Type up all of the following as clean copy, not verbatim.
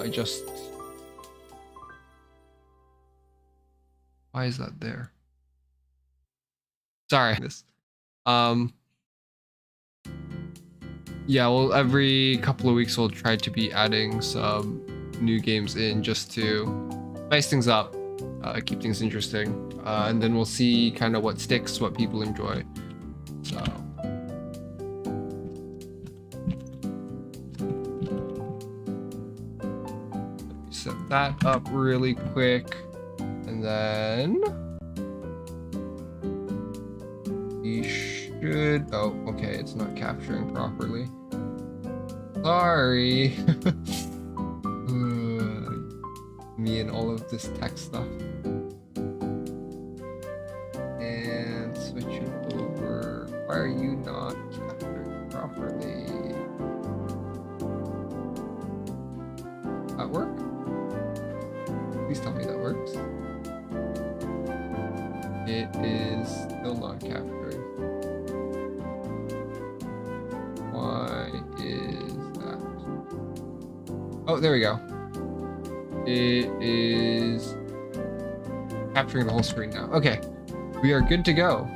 Just why is that there? Sorry. This. Yeah, well, every couple of weeks we'll try to be adding some new games in just to spice things up, keep things interesting, and then we'll see kind of what sticks, what people enjoy. So. Let me set that up really quick, and then we should. Oh, okay, it's not capturing properly. Sorry. Me and all of this tech stuff. And switch it over. Why are you not capturing properly? That work? Please tell me that works. It is still not capturing. Why is that? Oh, there we go. It is capturing the whole screen now. Okay, we are good to go.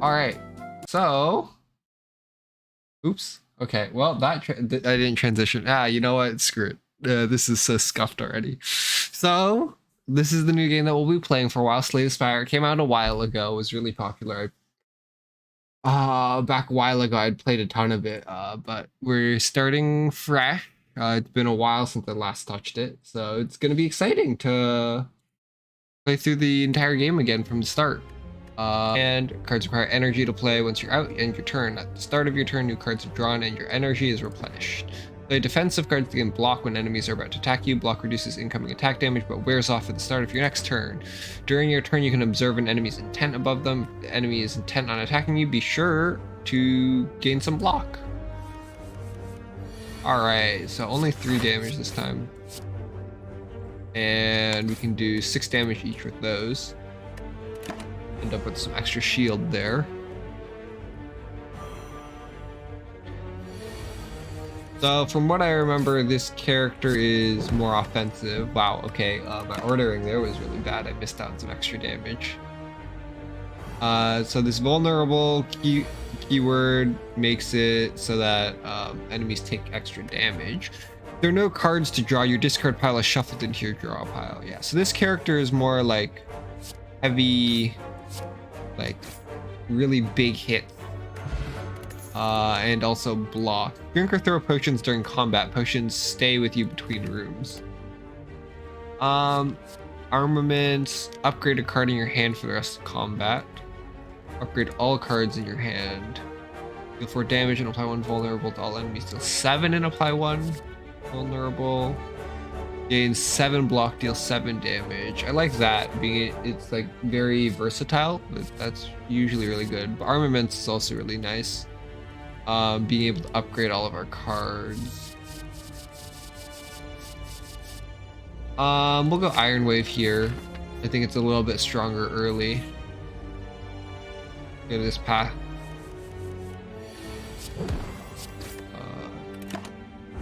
All right, so, oops. Okay, well, I didn't transition. You know what? Screw it. This is so scuffed already. So, this is the new game that we'll be playing for a while. Slay the Spire. It came out a while ago. It was really popular. Back a while ago, I'd played a ton of it, but we're starting fresh. It's been a while since I last touched it, so it's going to be exciting to play through the entire game again from the start. And cards require energy to play. Once you're out, you end your turn. At the start of your turn, new cards are drawn and your energy is replenished. Play defensive cards that can block when enemies are about to attack you. Block reduces incoming attack damage, but wears off at the start of your next turn. During your turn, you can observe an enemy's intent above them. If the enemy is intent on attacking you, be sure to gain some block. Alright, so only 3 damage this time. And we can do 6 damage each with those. End up with some extra shield there. So from what I remember, this character is more offensive. Wow, okay, my ordering there was really bad. I missed out on some extra damage. So this vulnerable keyword makes it so that enemies take extra damage. There are no cards to draw. Your discard pile is shuffled into your draw pile. Yeah, so this character is more like heavy, like really big hits. And also block. Drink or throw potions during combat. Potions stay with you between rooms. Armaments. Upgrade a card in your hand for the rest of combat. Upgrade all cards in your hand. Deal 4 damage and apply 1 vulnerable to all enemies. Deal 7 and apply 1 vulnerable. Gain 7 block, deal 7 damage. I like that, it's like very versatile, but that's usually really good. But armaments is also really nice. Being able to upgrade all of our cards. We'll go Iron Wave here. I think it's a little bit stronger early. Go to this path.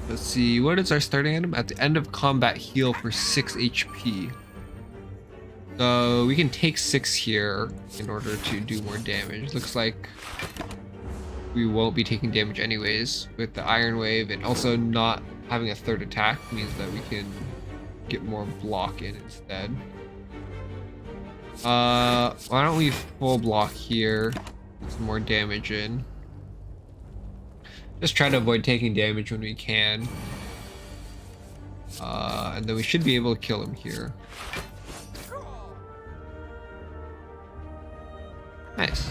Let's see, what is our starting item? At the end of combat, heal for 6 HP. So we can take 6 here in order to do more damage. Looks like we won't be taking damage anyways with the Iron Wave, and also not having a 3rd attack means that we can get more block in instead. Why don't we full block here, get some more damage in. Just try to avoid taking damage when we can. And then we should be able to kill him here. Nice.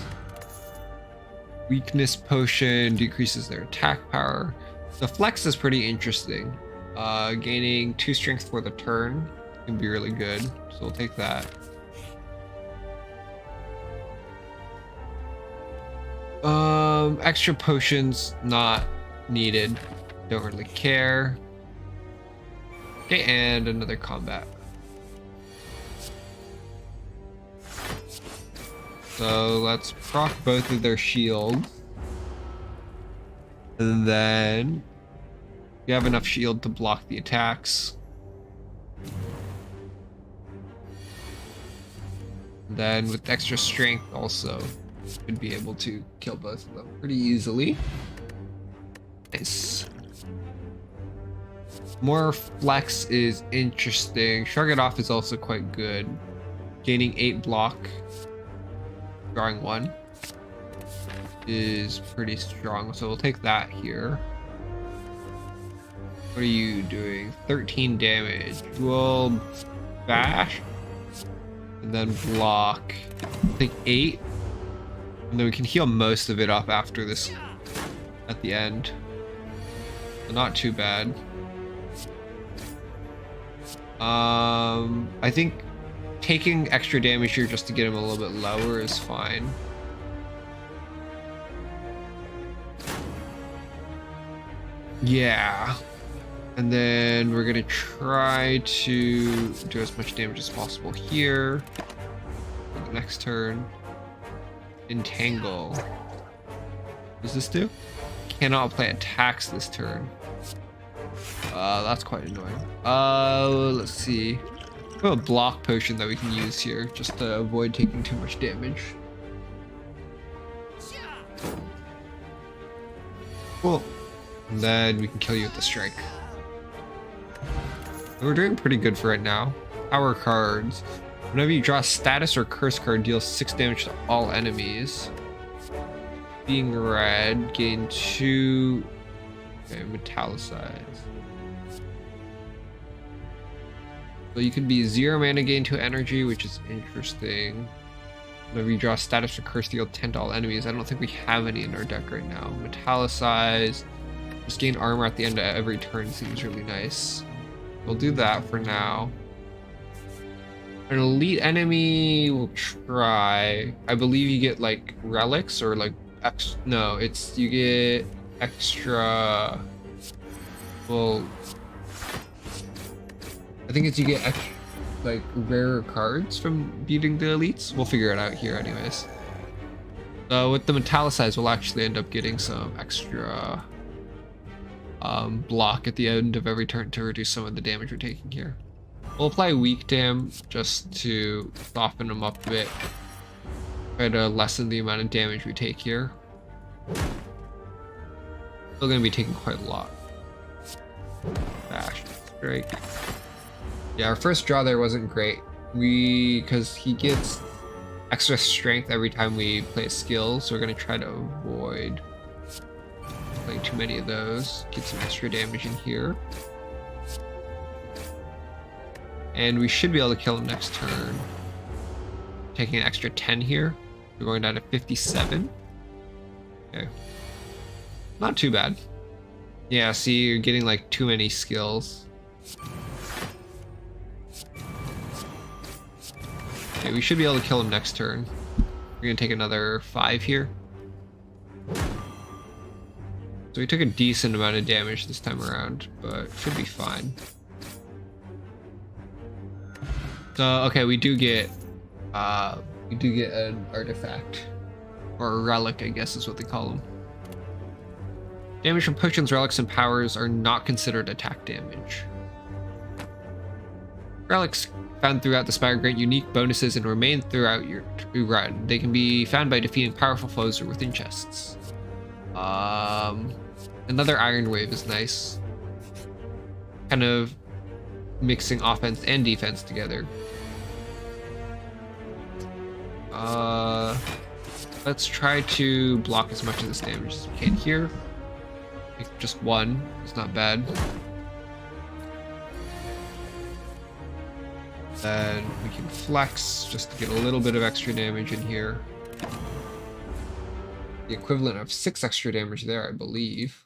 Weakness potion decreases their attack power. The flex is pretty interesting. Gaining 2 strength for the turn can be really good, so we'll take that. Extra potions not needed. Don't really care. Okay, and another combat. So let's proc both of their shields. And then we have enough shield to block the attacks. Then with extra strength also, should be able to kill both of them pretty easily. Nice. More flex is interesting. Shrug it off is also quite good. Gaining 8 block, drawing 1 is pretty strong. So we'll take that here. What are you doing? 13 damage. We'll bash and then block. I think 8. And then we can heal most of it up after this at the end. So not too bad. I think taking extra damage here just to get him a little bit lower is fine. Yeah. And then we're gonna try to do as much damage as possible here. For the next turn. Entangle. What does this do? Cannot apply attacks this turn. That's quite annoying. Let's see. We have a block potion that we can use here just to avoid taking too much damage. Cool. And then we can kill you with the strike. We're doing pretty good for right now. Power cards. Whenever you draw a status or curse card, deals 6 damage to all enemies. Being red, gain 2. Okay, metallicize. So you can be 0 mana, gain 2 energy, which is interesting. Whenever you draw a status or curse, deal 10 to all enemies. I don't think we have any in our deck right now. Metallicize. Just gain armor at the end of every turn seems really nice. We'll do that for now. An elite enemy will try. I believe you get like relics or like no, it's you get extra. Well, I think it's you get extra, like rarer cards from beating the elites. We'll figure it out here anyways. So with the metallicize, we'll actually end up getting some extra block at the end of every turn to reduce some of the damage we're taking here. We'll apply weak dam just to soften them up a bit. Try to lessen the amount of damage we take here. Still gonna be taking quite a lot. Bash, strike. Yeah, our first draw there wasn't great. Because he gets extra strength every time we play a skill, so we're gonna try to avoid playing too many of those. Get some extra damage in here. And we should be able to kill him next turn. Taking an extra 10 here. We're going down to 57. Okay. Not too bad. Yeah, see, you're getting like too many skills. Okay, we should be able to kill him next turn. We're gonna take another 5 here. So we took a decent amount of damage this time around, but should be fine. So okay, we do get an artifact, or a relic, I guess is what they call them. Damage from potions, relics, and powers are not considered attack damage. Relics found throughout the Spire grant unique bonuses and remain throughout your run. They can be found by defeating powerful foes or within chests. Another Iron Wave is nice. Kind of mixing offense and defense together. Let's try to block as much of this damage as we can here. Just 1, it's not bad. Then we can flex just to get a little bit of extra damage in here. The equivalent of 6 extra damage there, I believe.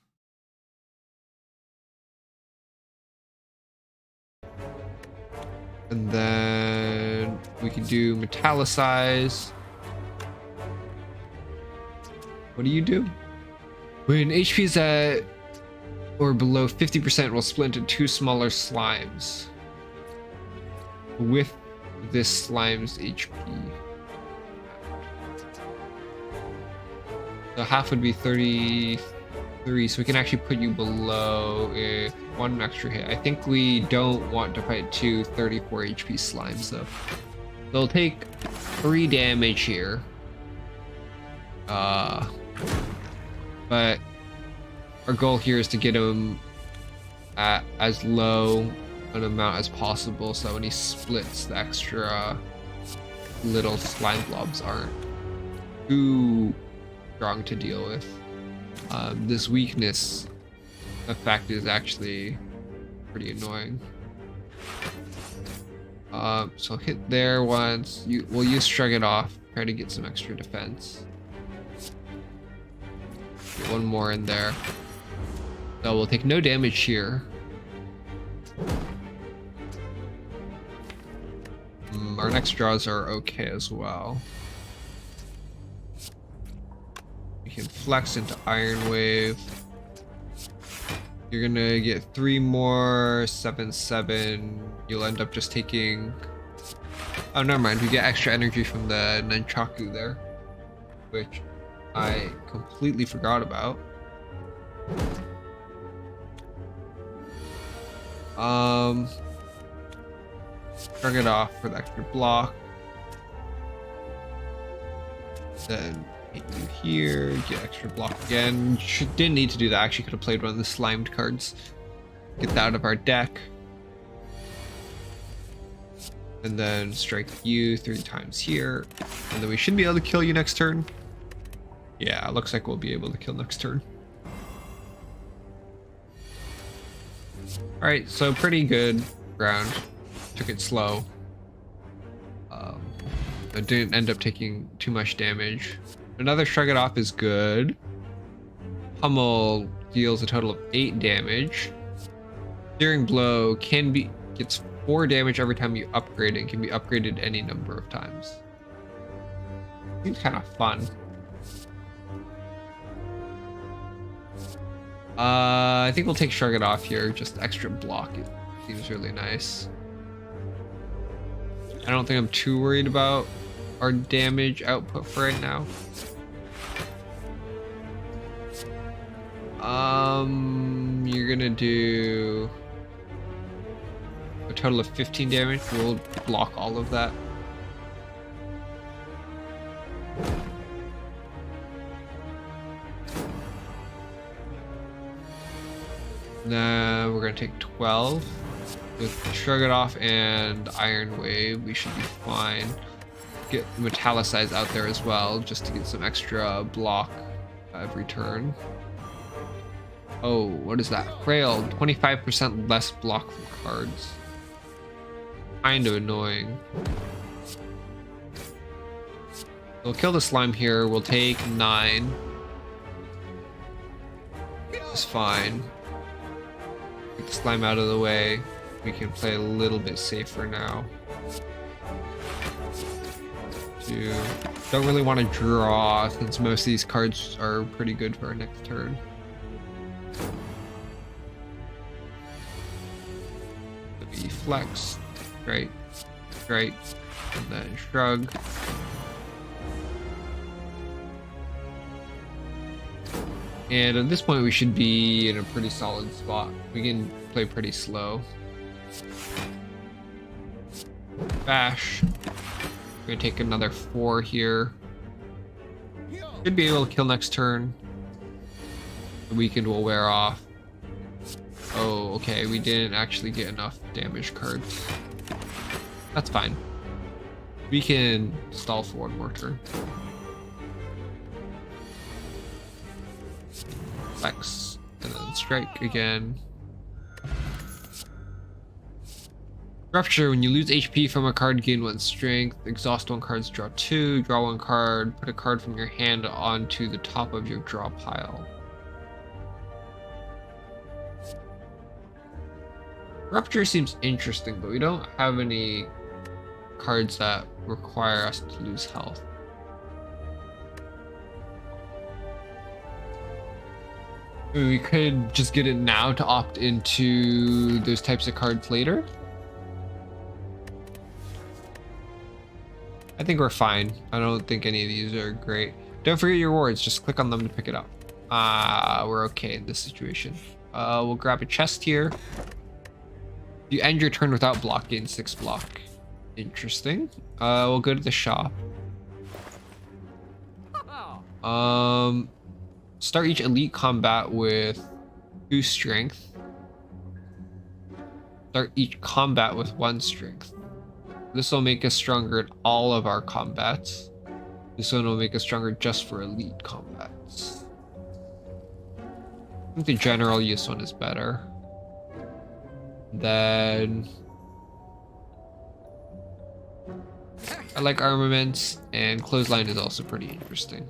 And then we can do metallicize. What do you do? When HP is at or below 50%, we'll split into 2 smaller slimes with this slime's HP. So half would be 30. 3, so we can actually put you below one extra hit. I think we don't want to fight 2 34 HP slimes, so they'll take 3 damage here. But our goal here is to get him at as low an amount as possible, so when he splits, the extra little slime blobs aren't too strong to deal with. This weakness effect is actually pretty annoying. So hit there once. We'll use Shrug It Off, try to get some extra defense. Get one more in there. So we'll take no damage here. Our next draws are okay as well. We can flex into Iron Wave. You're gonna get 3 more 7/7. You'll end up just taking. Oh, never mind. We get extra energy from the Nunchaku there, which I completely forgot about. Shrug It Off for the extra block. Then hit you here, get extra block again. Didn't need to do that, actually could have played one of the slimed cards. Get that out of our deck. And then strike you 3 times here. And then we should be able to kill you next turn. Yeah, looks like we'll be able to kill next turn. Alright, so pretty good round. Took it slow. I didn't end up taking too much damage. Another Shrug It Off is good. Pummel deals a total of 8 damage. Searing Blow gets 4 damage every time you upgrade it and can be upgraded any number of times. Seems kind of fun. I think we'll take Shrug It Off here, just extra block. It seems really nice. I don't think I'm too worried about our damage output for right now. You're gonna do a total of 15 damage. We'll block all of that. Then we're gonna take 12. With Shrug It Off and Iron Wave, we should be fine. Get Metallicize out there as well, just to get some extra block every turn. Oh, what is that? Frail, 25% less block from cards. Kind of annoying. We'll kill the slime here. We'll take 9. It's fine. Get the slime out of the way. We can play a little bit safer now. 2. Don't really want to draw since most of these cards are pretty good for our next turn. We flex, straight, and then shrug. And at this point we should be in a pretty solid spot. We can play pretty slow. Bash. We're gonna take another 4 here. Should be able to kill next turn. The weakened will wear off. Oh, okay, we didn't actually get enough damage cards. That's fine. We can stall for 1 more turn. Flex, and then strike again. Rupture, when you lose HP from a card, gain 1 strength. Exhaust 1 cards, draw 2. Draw 1 card, put a card from your hand onto the top of your draw pile. Rupture seems interesting, but we don't have any cards that require us to lose health. We could just get it now to opt into those types of cards later. I think we're fine. I don't think any of these are great. Don't forget your rewards, just click on them to pick it up. We're okay in this situation. We'll grab a chest here. You end your turn without block, gain 6 block. Interesting. We'll go to the shop. Start each elite combat with 2 strength. Start each combat with 1 strength. This will make us stronger in all of our combats. This one will make us stronger just for elite combats. I think the general use one is better. Then I like armaments, and clothesline is also pretty interesting.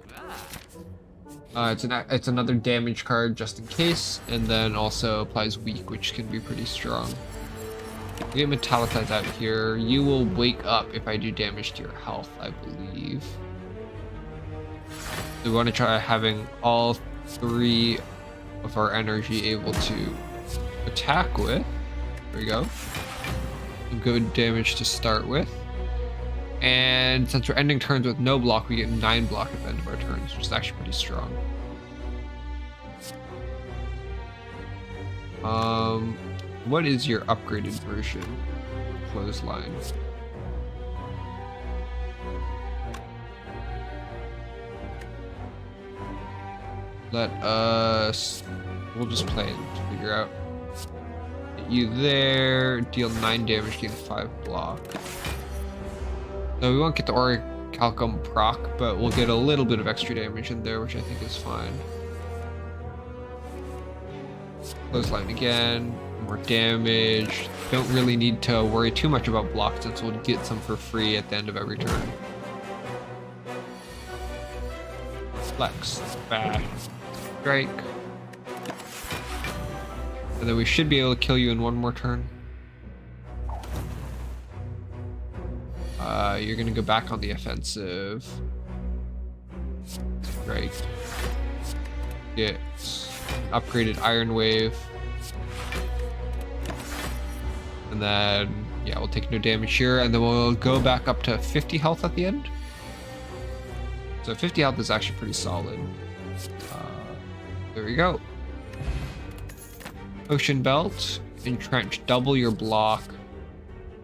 It's another damage card just in case, and then also applies weak, which can be pretty strong. We get Metallicize out here. You will wake up if I do damage to your health, I believe. We want to try having all 3 of our energy able to attack with. There we go. Good damage to start with. And since we're ending turns with no block, we get 9 block at the end of our turns, which is actually pretty strong. What is your upgraded version? Clothesline. We'll just play it to figure out. Hit you there, deal 9 damage, gain 5 block. No, we won't get the Orichalcum proc, but we'll get a little bit of extra damage in there, which I think is fine. Clothesline again, more damage. Don't really need to worry too much about block since we'll get some for free at the end of every turn. Flex, bash, strike. And then we should be able to kill you in 1 more turn. You're gonna go back on the offensive. Right. Get upgraded Iron Wave. And then, yeah, we'll take no damage here, and then we'll go back up to 50 health at the end. So 50 health is actually pretty solid. There we go. Ocean Belt, Entrench, double your block.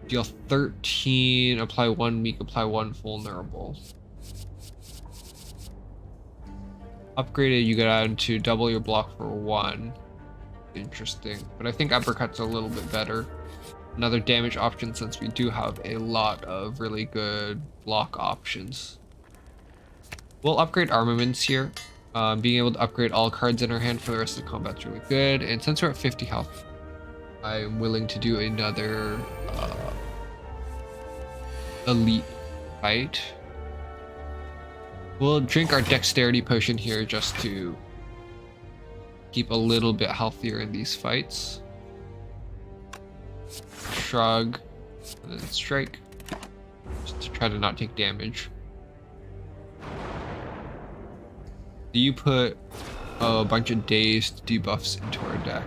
Deal 13, apply 1 weak, apply 1 vulnerable. Upgraded, you get down to double your block for 1. Interesting, but I think Uppercut's a little bit better. Another damage option since we do have a lot of really good block options. We'll upgrade armaments here. Being able to upgrade all cards in our hand for the rest of the combat's really good. And since we're at 50 health, I'm willing to do another elite fight. We'll drink our dexterity potion here just to keep a little bit healthier in these fights. Shrug, and then strike, just to try to not take damage. Do you put a bunch of dazed debuffs into our deck?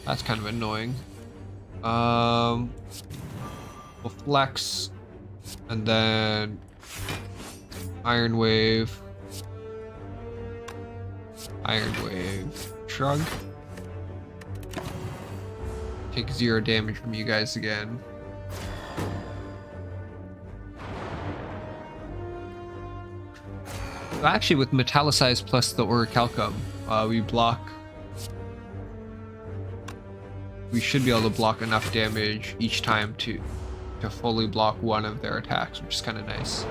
That's kind of annoying. We'll flex, and then Iron Wave, shrug. Take 0 damage from you guys again. Actually, with Metallicize plus the Orichalcum, we block. We should be able to block enough damage each time to fully block 1 of their attacks, which is kind of nice.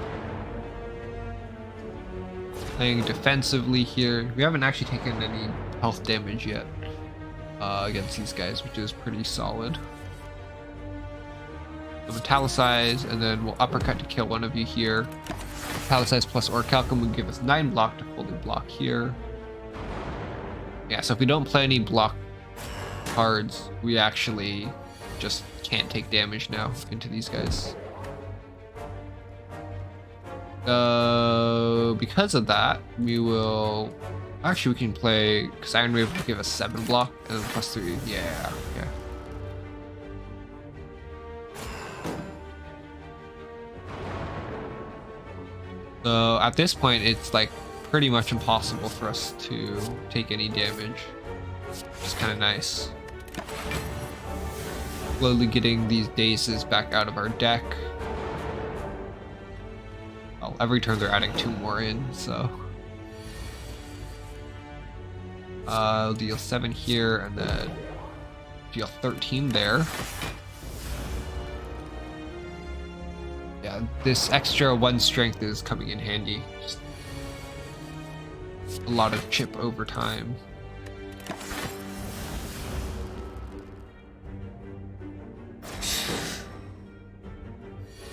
Playing defensively here. We haven't actually taken any health damage yet against these guys, which is pretty solid. So Metallicize, and then we'll uppercut to kill 1 of you here. Metallicize plus Orichalcum would give us 9 block to fully block here. Yeah, so if we don't play any block cards, we actually just can't take damage now into these guys. Because of that, we will... Actually, we can play... Because Iron Wave will give us 7 block, and then plus 3. Yeah. So at this point, it's like pretty much impossible for us to take any damage. Which is kind of nice. Slowly getting these dazes back out of our deck. Well, every turn they're adding 2 more in, so. I'll deal 7 here and then deal 13 there. Yeah, this extra 1 strength is coming in handy. Just a lot of chip over time.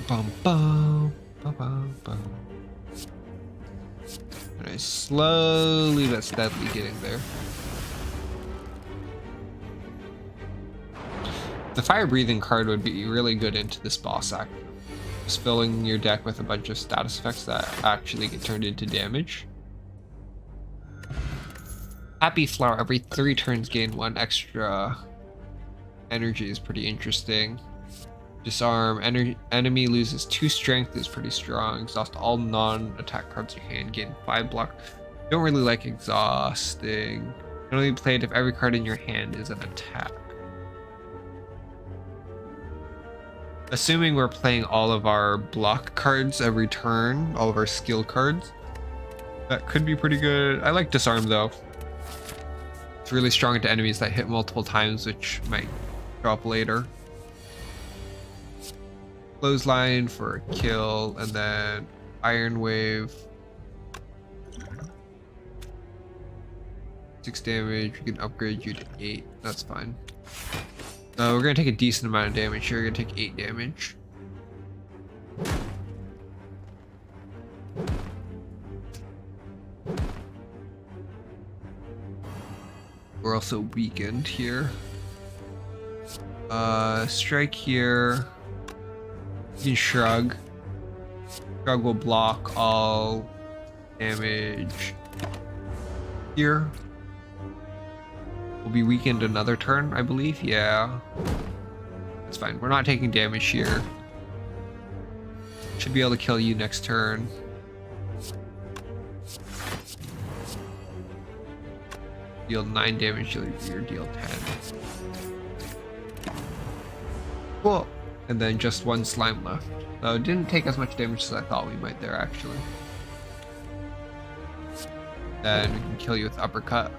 Bum bum bum bum bum. And I slowly but steadily getting there. The fire breathing card would be really good into this boss act. Just filling your deck with a bunch of status effects that actually get turned into damage. Happy Flower, every 3 turns gain 1 extra energy is pretty interesting. Disarm, enemy loses 2 strength is pretty strong. Exhaust all non-attack cards in your hand, gain 5 block. Don't really like exhausting. You can only play it if every card in your hand is an attack. Assuming we're playing all of our block cards every turn, all of our skill cards, that could be pretty good. I like Disarm though. It's really strong into enemies that hit multiple times, which might show up later. Clothesline for a kill, and then Iron Wave. 6 damage, we can upgrade you to 8, that's fine. We're gonna take a decent amount of damage here. We're gonna take 8 damage. We're also weakened here. Strike here. You can shrug. Shrug will block all damage here. We'll be weakened another turn, I believe. Yeah. That's fine. We're not taking damage here. Should be able to kill you next turn. Deal 9 damage, you'll deal 10. Cool. And then just 1 slime left. So it didn't take as much damage as I thought we might there, actually. Then we can kill you with Uppercut.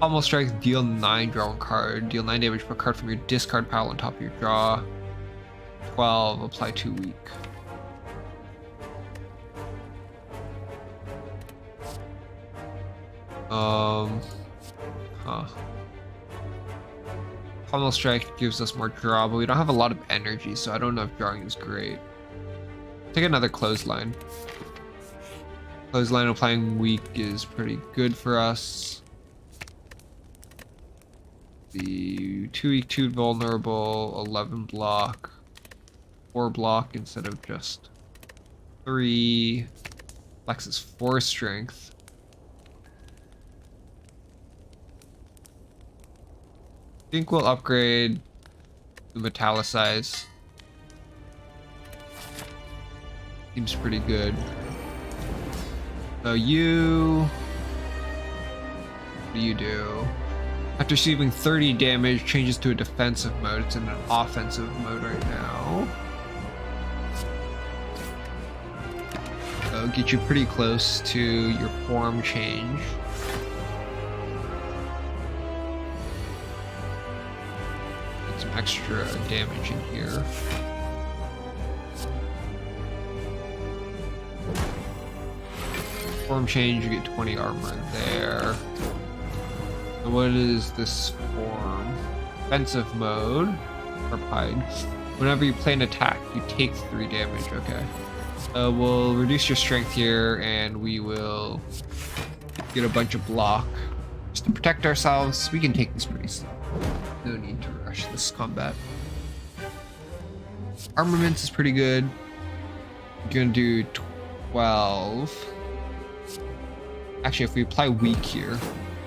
Pommel Strike, deal 9, draw 1 card. Deal 9 damage per card from your discard pile on top of your draw. 12, apply 2 weak. Pommel Strike gives us more draw, but we don't have a lot of energy, so I don't know if drawing is great. Take another Clothesline. Clothesline applying weak is pretty good for us. The 2 weak, 2 vulnerable, 11 block, 4 block instead of just 3. Flex is 4 strength. I think we'll upgrade the Metallicize. Seems pretty good. So you... What do you do? After receiving 30 damage, changes to a defensive mode. It's in an offensive mode right now. So get you pretty close to your form change. Get some extra damage in here. Form change, you get 20 armor there. So what is this form? Defensive mode. Or pied. Whenever you play an attack, you take 3 damage. Okay. So we'll reduce your strength here, and we will get a bunch of block. Just to protect ourselves, we can take this pretty slow. No need to rush this combat. Armaments is pretty good. You're gonna do 12. Actually, if we apply weak here,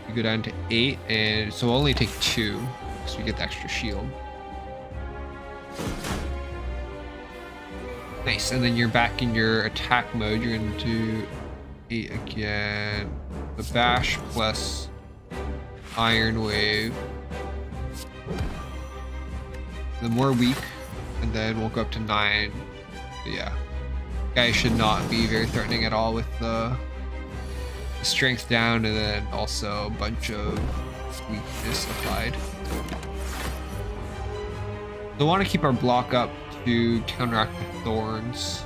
we go down to 8, and so we'll only take 2, because we get the extra shield. Nice, and then you're back in your attack mode. You're going to do 8 again. The bash plus Iron Wave. Then we're weak, and then we'll go up to 9. But yeah, guy should not be very threatening at all with the strength down, and then also a bunch of weakness applied. So we want to keep our block up to counteract the thorns.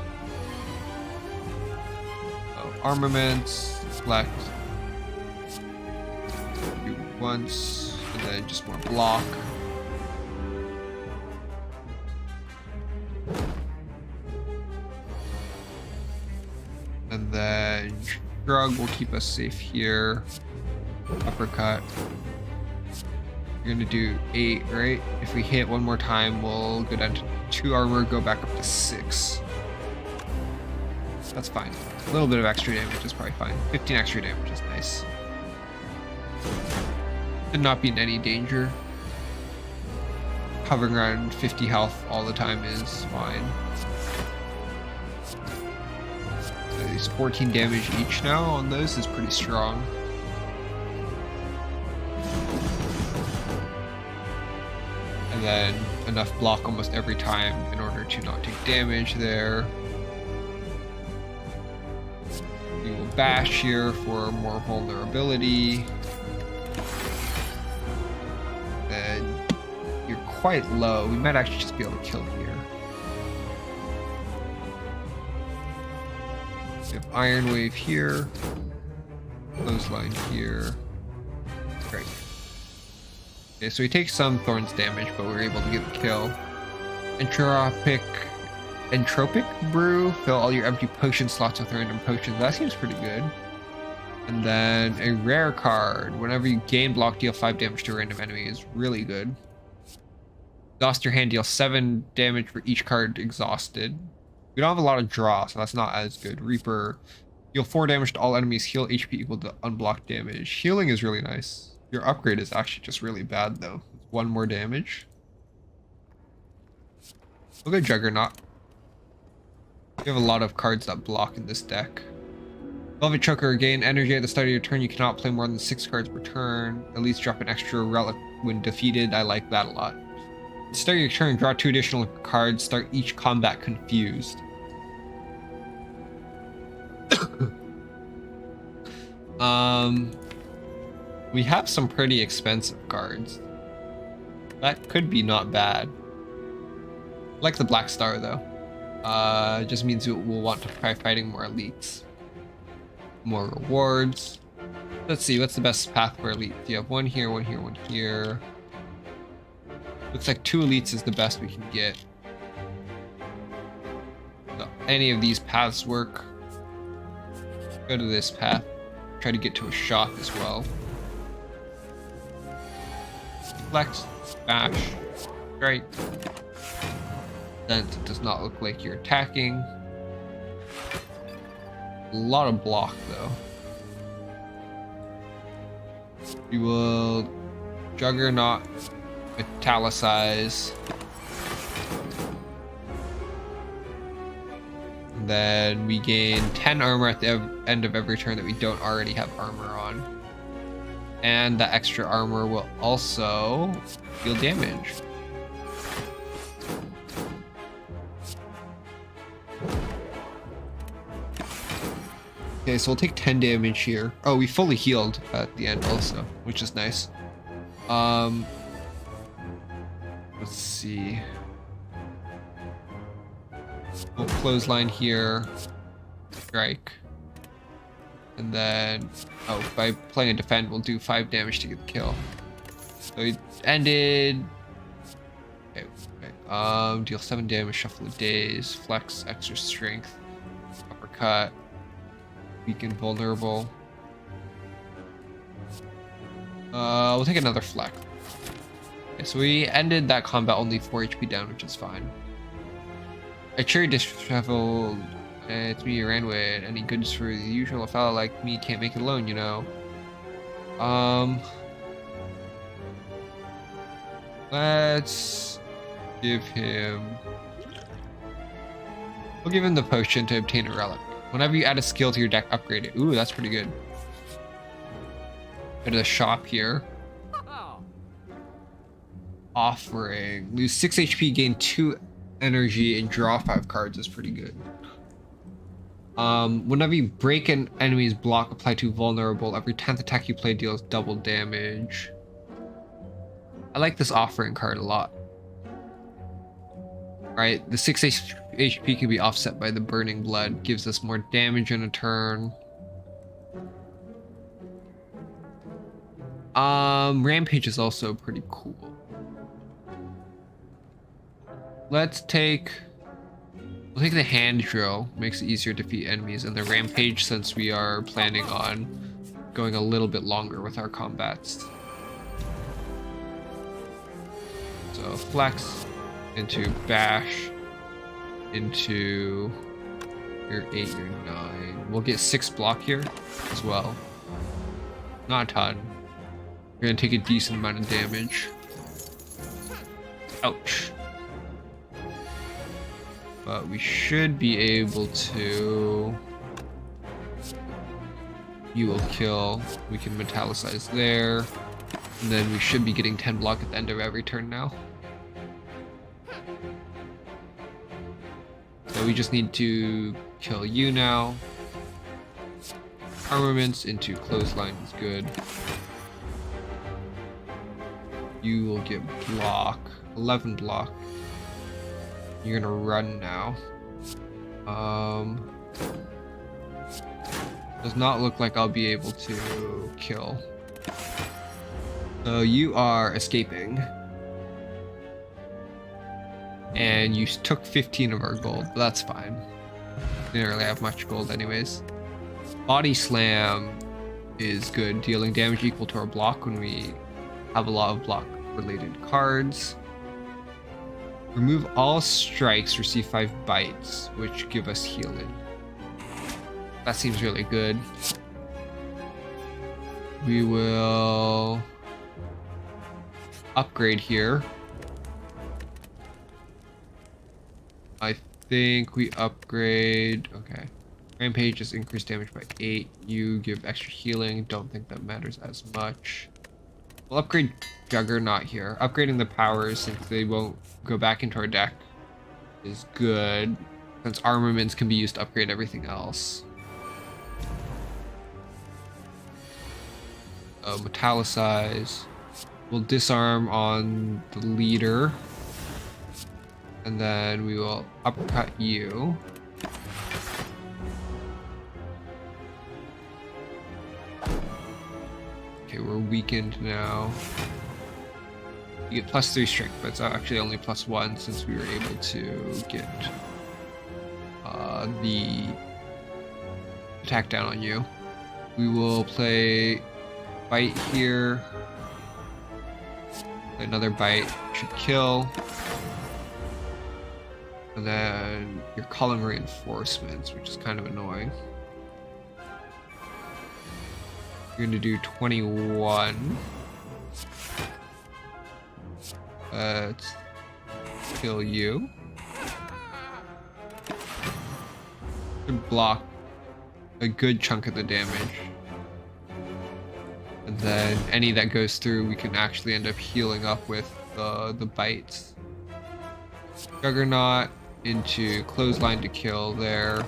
So armaments, select, do once, and then just more block. And then shrug will keep us safe here. Uppercut. You're gonna do 8, right? If we hit one more time, we'll go down to 2 armor, go back up to 6. That's fine. A little bit of extra damage is probably fine. 15 extra damage is nice. Should not be in any danger. Hovering around 50 health all the time is fine. So these 14 damage each now on those is pretty strong. And then enough block almost every time in order to not take damage there. We will bash here for more vulnerability. Then you're quite low. We might actually just be able to kill here. We have Iron Wave here. Clothesline here. Great. Okay, so we take some Thorns damage, but we're able to get the kill. Entropic Brew. Fill all your empty potion slots with random potions. That seems pretty good. And then a rare card. Whenever you gain block, deal 5 damage to a random enemy is really good. Exhaust your hand, deal 7 damage for each card exhausted. We don't have a lot of draw, so that's not as good. Reaper. Deal 4 damage to all enemies. Heal HP equal to unblocked damage. Healing is really nice. Your upgrade is actually just really bad, though. 1 more damage. We'll go Juggernaut. We have a lot of cards that block in this deck. Velvet Choker. Gain energy at the start of your turn. You cannot play more than 6 cards per turn. At least drop an extra relic when defeated. I like that a lot. At the start of your turn, draw 2 additional cards. Start each combat confused. We have some pretty expensive cards. That could be not bad. I like the Black Star though. It just means we'll want to try fighting more elites. More rewards. Let's see, what's the best path for elites? You have 1 here, 1 here, 1 here. Looks like 2 elites is the best we can get. So any of these paths work. Go to this path. Try to get to a shop as well. Flex, bash, strike. Then it does not look like you're attacking. A lot of block though. We will Juggernaut, Metallicize. And then we gain 10 armor at the end of every turn that we don't already have armor on. And that extra armor will also deal damage. Okay, so we'll take 10 damage here. Oh, we fully healed at the end also, which is nice. Let's see. We'll clothesline here. Strike. And then, oh, by playing a defend, we'll do 5 damage to get the kill. So we ended. Okay, okay. Deal 7 damage, shuffle of days, flex, extra strength, uppercut, weaken, vulnerable. We'll take another flex. Okay, so we ended that combat only 4 HP down, which is fine. A cherry disheveled. It's me, Ranwid. Any goods for the usual? A fella like me can't make it alone, you know. Let's give him We'll give him the potion to obtain a relic. Whenever you add a skill to your deck, upgrade it. Ooh, that's pretty good. Go to the shop here. Offering. Lose 6 HP, gain 2 energy, and draw 5 cards is pretty good. Whenever you break an enemy's block, apply to vulnerable. Every 10th attack you play deals double damage. I like this offering card a lot. Right, the 6 HP can be offset by the burning blood. Gives us more damage in a turn. Rampage is also pretty cool. We'll take the hand drill. Makes it easier to defeat enemies, and the rampage since we are planning on going a little bit longer with our combats. So flex into bash into your 8, your 9. We'll get 6 block here as well. Not a ton. We're gonna take a decent amount of damage. Ouch. But we should be able to... You will kill. We can metallicize there. And then we should be getting 10 block at the end of every turn now. So we just need to kill you now. Armaments into clothesline is good. You will get block. 11 block. You're gonna run now. Does not look like I'll be able to kill. So you are escaping. And you took 15 of our gold, but that's fine. We didn't really have much gold anyways. Body Slam is good, dealing damage equal to our block when we have a lot of block related cards. Remove all strikes, receive 5 bites, which give us healing. That seems really good. We will upgrade here. I think we upgrade, okay. Rampage is increased damage by 8. You give extra healing, don't think that matters as much. We'll upgrade Juggernaut here. Upgrading the powers, since they won't go back into our deck, is good. Since armaments can be used to upgrade everything else. Metallicize. We'll disarm on the leader. And then we will uppercut you. Okay, we're weakened now. You get +3 strength, but it's actually only +1 since we were able to get the attack down on you. We will play bite here. Another bite should kill. And then you're calling reinforcements, which is kind of annoying. You're gonna do 21. Let's kill you. Should block a good chunk of the damage. And then any that goes through, we can actually end up healing up with the bites. Juggernaut into clothesline to kill there.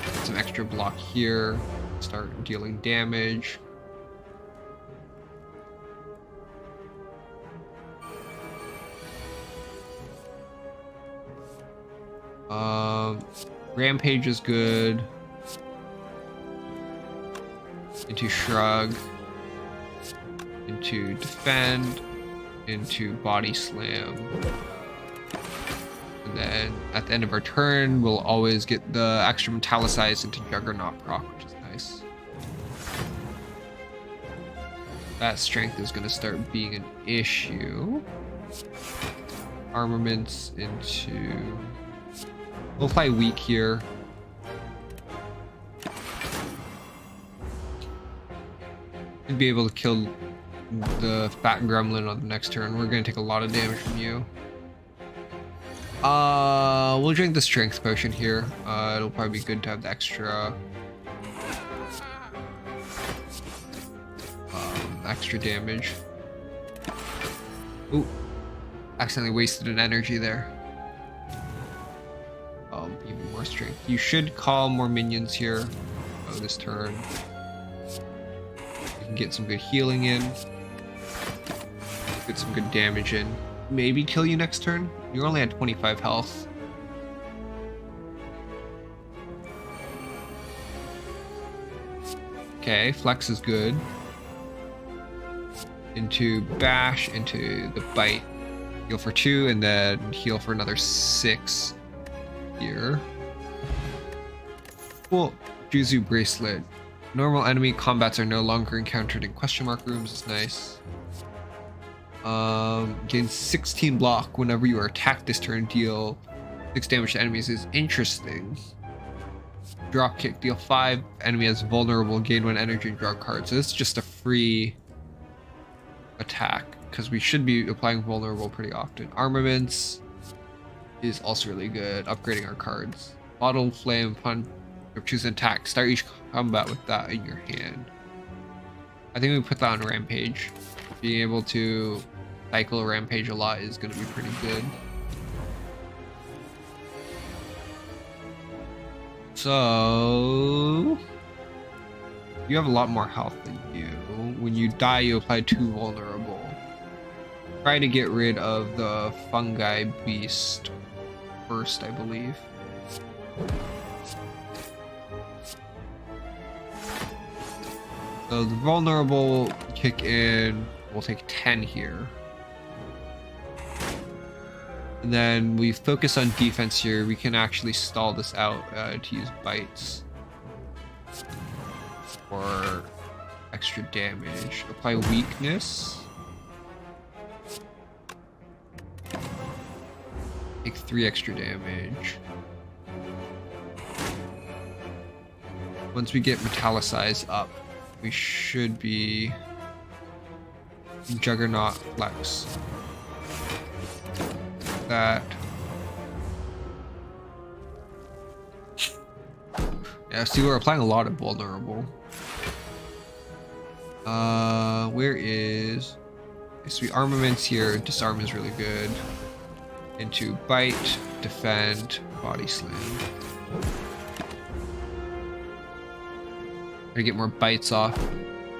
Get some extra block here. Start dealing damage. Rampage is good. Into shrug. Into defend. Into body slam. And then at the end of our turn, we'll always get the extra metallicize into Juggernaut proc, which is nice. That strength is going to start being an issue. Armaments into... We'll play weak here. We'd be able to kill the fat gremlin on the next turn. We're going to take a lot of damage from you. We'll drink the strength potion here. It'll probably be good to have the extra damage. Ooh, accidentally wasted an energy there. Even more strength. You should call more minions here. This turn. You can get some good healing in. Get some good damage in. Maybe kill you next turn. You're only at 25 health. Okay, flex is good. Into bash, into the bite. Heal for 2 and then heal for another 6 here. Cool. Juzu bracelet. Normal enemy combats are no longer encountered in question mark rooms is nice. Gain 16 block whenever you are attacked this turn. Deal 6 damage to enemies is interesting. Drop kick. Deal 5. Enemy is vulnerable. Gain 1 energy and draw a card. So this is just a free attack because we should be applying vulnerable pretty often. Armaments is also really good. Upgrading our cards. Bottle flame punch. Choose an attack. Start each combat with that in your hand. I think we put that on Rampage. Being able to cycle Rampage a lot is going to be pretty good. So you have a lot more health than you. When you die, you apply 2 vulnerable. Try to get rid of the fungi beast first, I believe. So the vulnerable kick in, we'll take 10 here. And then we focus on defense here. We can actually stall this out to use bites. For extra damage. Apply weakness. Take 3 extra damage. Once we get Metallicize up, we should be Juggernaut Flex. That. Yeah, see, we're applying a lot of vulnerable. Where is... So armaments here. Disarm is really good. Into bite, defend, body slam. To get more bites off.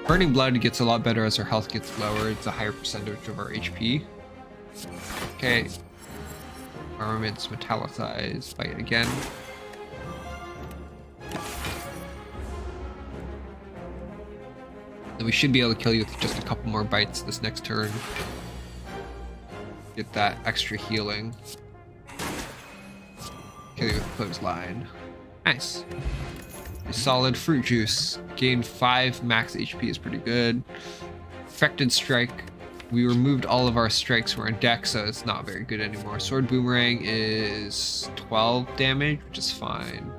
Burning Blood gets a lot better as our health gets lower. It's a higher percentage of our HP. Okay. Armaments, Metallicize, bite again. Then we should be able to kill you with just a couple more bites this next turn. Get that extra healing. Kill you with Clothesline. Nice. A solid fruit juice. Gain 5 max HP is pretty good. Affected strike. We removed all of our strikes from our deck, so it's not very good anymore. Sword boomerang is 12 damage, which is fine.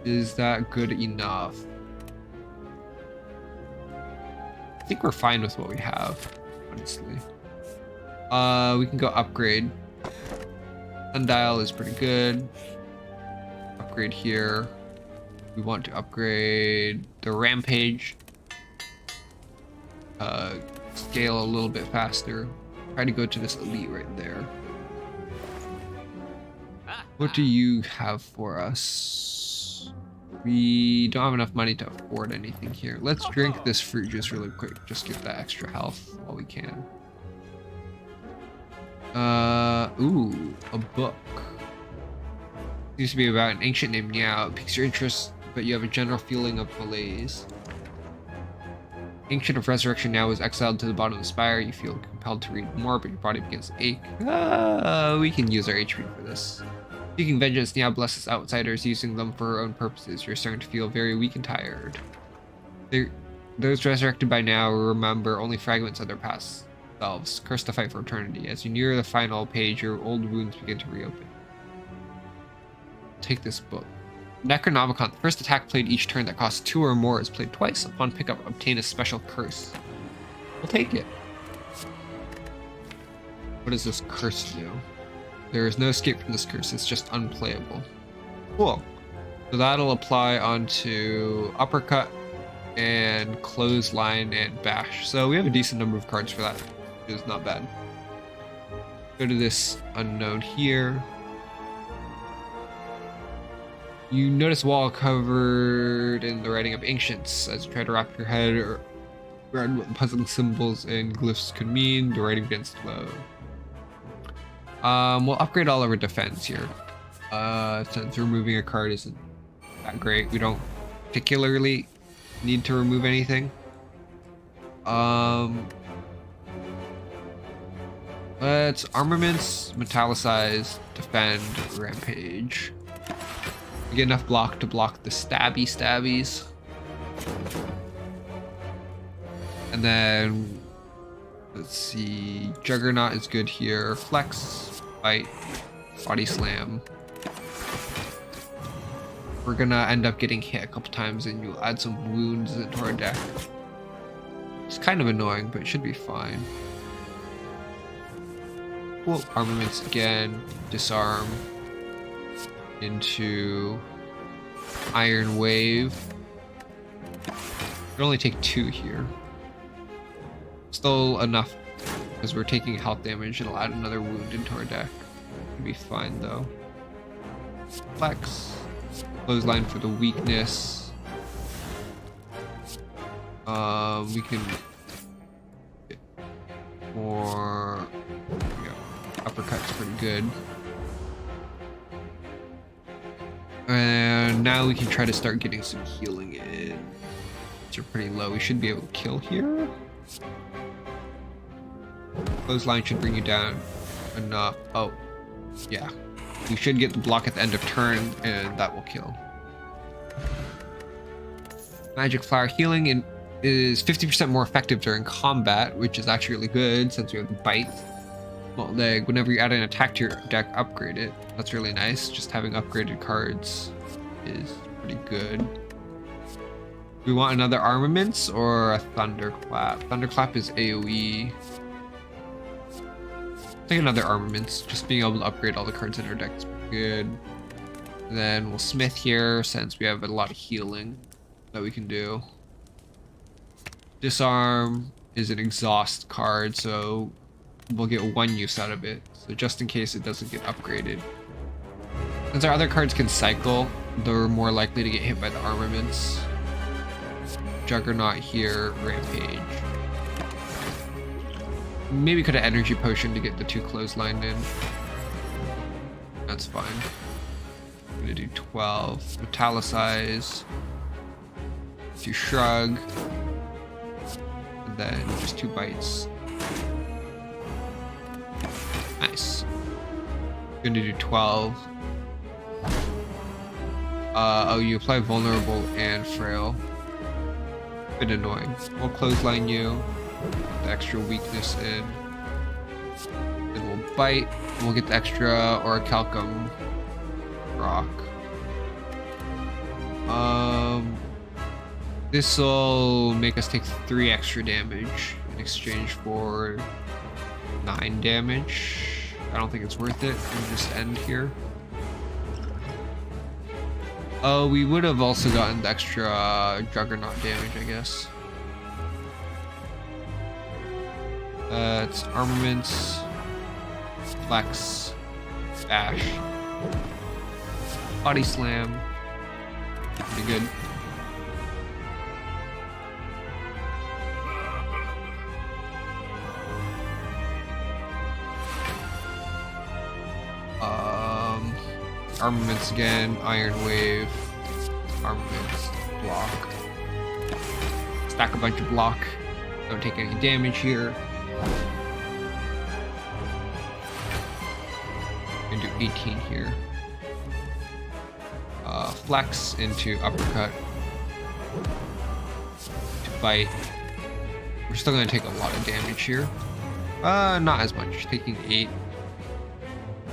Is that good enough? I think we're fine with what we have, honestly. We can go upgrade. Sundial is pretty good. Upgrade here. We want to upgrade the Rampage. Scale a little bit faster. Try to go to this elite right there. What do you have for us? We don't have enough money to afford anything here. Let's drink this fruit juice really quick. Just get that extra health while we can. Ooh, a book. Seems to be about an ancient named Kyaai. It piques your interest, but you have a general feeling of malaise. Ancient of Resurrection now is exiled to the bottom of the spire. You feel compelled to read more, but your body begins to ache. We can use our HP for this. Seeking vengeance, Kyaai blesses outsiders, using them for her own purposes. You're starting to feel very weak and tired. Those resurrected by now remember only fragments of their past selves. Cursed to fight for eternity. As you near the final page, your old wounds begin to reopen. Take this book. Necronomicon. The first attack played each turn that costs 2 or more is played twice. Upon pickup, obtain a special curse. We'll take it. What does this curse do? There is no escape from this curse. It's just unplayable. Cool. So that'll apply onto uppercut and clothesline and bash. So we have a decent number of cards for that. Which is not bad. Go to this unknown here. You notice wall covered in the writing of ancients. As you try to wrap your head around what the puzzling symbols and glyphs could mean, the writing begins to load. We'll upgrade all of our defense here. Since removing a card isn't that great, we don't particularly need to remove anything. Let's armaments, metallicize, defend, rampage. We get enough block to block the stabbies. And then let's see, Juggernaut is good here. Flex, bite, body slam. We're gonna end up getting hit a couple times and you'll add some wounds into our deck. It's kind of annoying, but it should be fine. Cool. Armaments again, disarm into Iron Wave. It'll only take 2 here. Still enough because we're taking health damage. It'll add another wound into our deck. It'll be fine though. Flex. Clothesline for the weakness. We can get more. Yeah, uppercut's pretty good. And now we can try to start getting some healing in. Which are pretty low. We should be able to kill here. Clothesline should bring you down enough. Oh, yeah. We should get the block at the end of turn, and that will kill. Magic Flower healing is 50% more effective during combat, which is actually really good since we have the bite. Molt Leg, whenever you add an attack to your deck, upgrade it. That's really nice. Just having upgraded cards is pretty good. We want another armaments or a Thunderclap. Thunderclap is AoE. I think another armaments. Just being able to upgrade all the cards in our deck is good. And then we'll smith here since we have a lot of healing that we can do. Disarm is an exhaust card, so we'll get 1 use out of it. So just in case it doesn't get upgraded. Since our other cards can cycle, they're more likely to get hit by the armaments. Juggernaut here, Rampage. Maybe could have Energy Potion to get the 2 clotheslined in. That's fine. I'm gonna do 12. Metallicize. Do Shrug. And then just 2 bites. Nice. Gonna do 12. Oh, you apply Vulnerable and Frail. Bit annoying. We'll clothesline you. Get the extra weakness in. Then we'll bite. We'll get the extra Orichalcum rock. This will make us take 3 extra damage in exchange for 9 damage. I don't think it's worth it. We'll just end here. Oh, we would have also gotten the extra Juggernaut damage, I guess. It's armaments, flex, bash, body slam. Pretty good. Armaments again, Iron Wave, armaments, block. Stack a bunch of block. Don't take any damage here. And do 18 here. Flex into uppercut. To bite. We're still gonna take a lot of damage here. Not as much. Taking 8.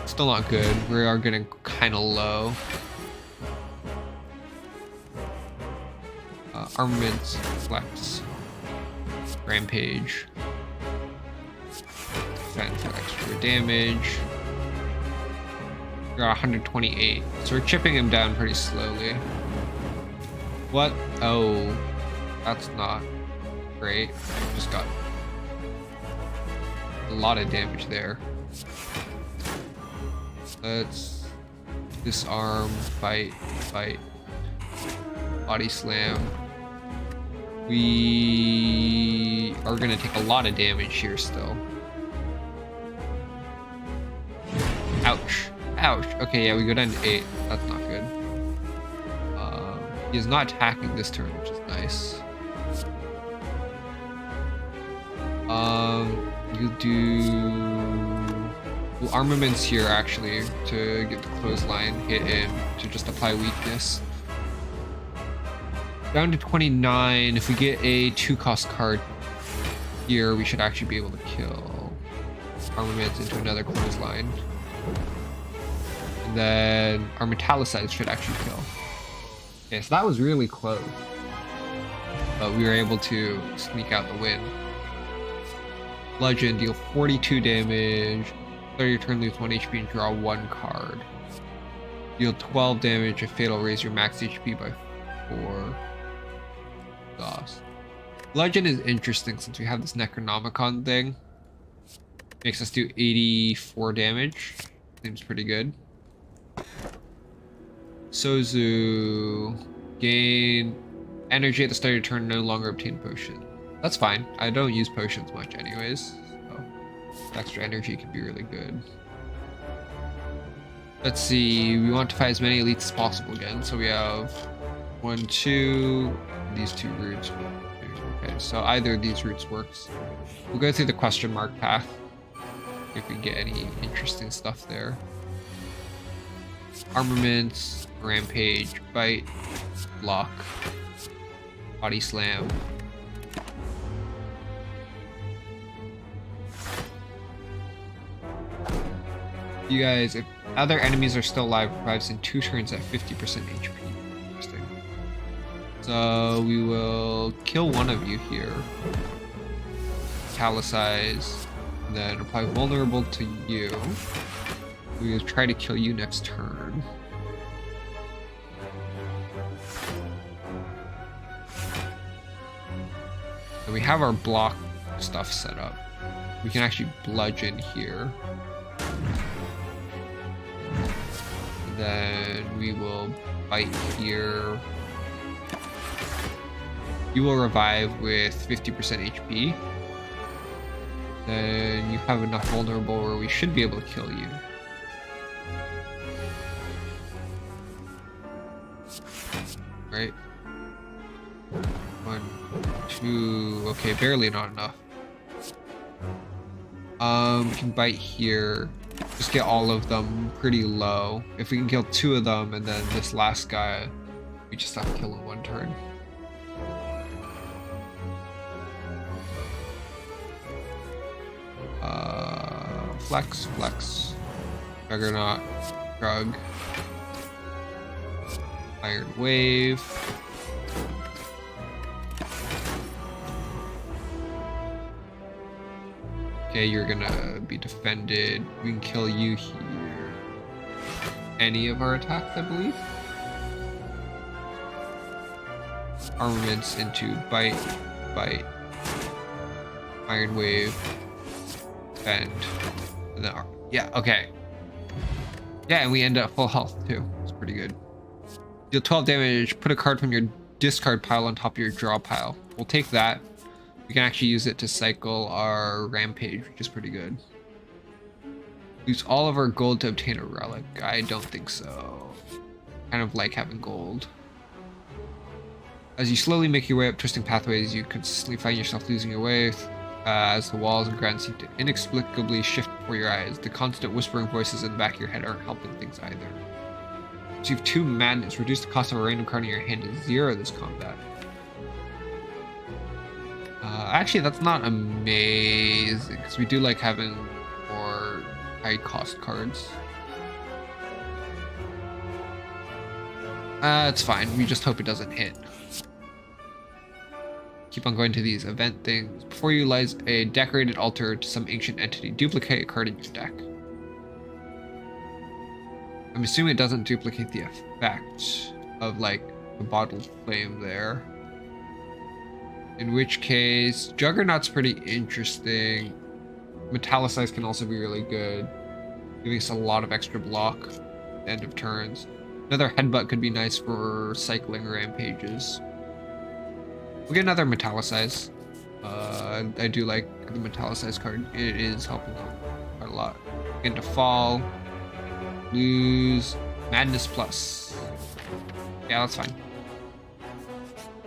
Still not good. We are getting kind of low. Armaments, flex, rampage, defend for extra damage. We're at 128. So we're chipping him down pretty slowly. What? Oh, that's not great. Just got a lot of damage there. Let's disarm, fight, body slam. We are gonna take a lot of damage here still. Ouch. Ouch. Okay, yeah, we go down to 8. That's not good. He is not attacking this turn, which is nice. You do armaments here actually to get the clothesline hit in to just apply weakness. Down to 29. If we get a 2-cost card here, we should actually be able to kill armaments into another clothesline. And then our metallicize should actually kill. Okay, so that was really close. But we were able to sneak out the win. Bludgeon, deal 42 damage. Start your turn, lose 1 HP and draw 1 card. Deal 12 damage. A fatal, raise your max HP by 4. Gosh. Bludgeon is interesting since we have this Necronomicon thing. Makes us do 84 damage. Seems pretty good. Sozu, gain energy at the start of your turn, no longer obtain potion. That's fine. I don't use potions much anyways, so extra energy can be really good. Let's see, we want to fight as many elites as possible again, so we have 1, 2, these 2 routes. Okay, so either of these routes works. We'll go through the question mark path if we get any interesting stuff there. Armaments, rampage, bite, block, body slam. You guys, if other enemies are still alive, revives in 2 turns at 50% HP. Interesting. So we will kill one of you here. Metallicize, and then apply vulnerable to you. We will try to kill you next turn. And we have our block stuff set up. We can actually bludgeon here. And then we will bite here. You will revive with 50% HP. Then you have enough vulnerable where we should be able to kill you. Right? 1, 2, okay, barely not enough. We can bite here. Just get all of them pretty low. If we can kill 2 of them and then this last guy, we just have to kill in 1 turn. Flex, flex. Juggernaut, Drug. Iron Wave. Okay, you're gonna be defended. We can kill you here. Any of our attacks, I believe. Armaments into bite, bite, Iron Wave, defend. And then, yeah, okay. Yeah, and we end up full health too. It's pretty good. Deal 12 damage, put a card from your discard pile on top of your draw pile. We'll take that. We can actually use it to cycle our rampage, which is pretty good. Use all of our gold to obtain a relic. I don't think so. Kind of like having gold. As you slowly make your way up twisting pathways, you consistently find yourself losing your way as the walls and ground seem to inexplicably shift before your eyes. The constant whispering voices in the back of your head aren't helping things either. Receive 2 madness. Reduce the cost of a random card in your hand to 0 this combat. Actually, that's not amazing, because we do like having more high cost cards. It's fine. We just hope it doesn't hit. Keep on going to these event things. Before you lies a decorated altar to some ancient entity. Duplicate a card in your deck. I'm assuming it doesn't duplicate the effect of like the bottled flame there. In which case, Juggernaut's pretty interesting. Metallicize can also be really good, giving us a lot of extra block at the end of turns. Another Headbutt could be nice for cycling rampages. We'll get another Metallicize. I do like the Metallicize card. It is helping out quite a lot. Into Fall. Lose. Madness Plus. Yeah, that's fine.